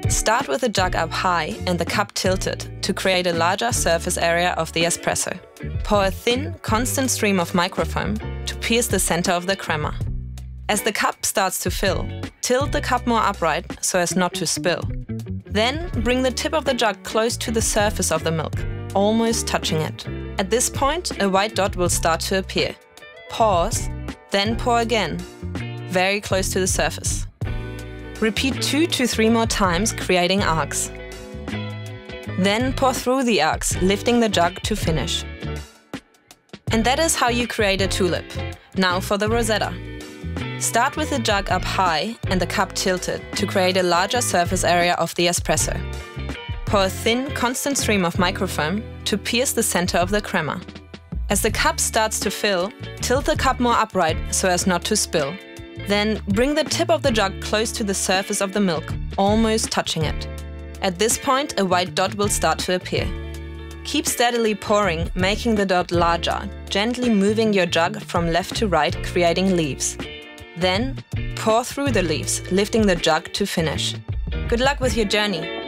Start with the jug up high and the cup tilted to create a larger surface area of the espresso. Pour a thin, constant stream of microfoam to pierce the center of the crema. As the cup starts to fill, tilt the cup more upright so as not to spill. Then bring the tip of the jug close to the surface of the milk, almost touching it. At this point, a white dot will start to appear. Pause, then pour again, very close to the surface. Repeat 2 to 3 more times, creating arcs. Then pour through the arcs, lifting the jug to finish. And that is how you create a tulip. Now for the Rosetta. Start with the jug up high and the cup tilted to create a larger surface area of the espresso. Pour a thin, constant stream of microfoam to pierce the center of the crema. As the cup starts to fill, tilt the cup more upright so as not to spill. Then bring the tip of the jug close to the surface of the milk, almost touching it. At this point, a white dot will start to appear. Keep steadily pouring, making the dot larger, gently moving your jug from left to right, creating leaves. Then, pour through the leaves, lifting the jug to finish. Good luck with your journey!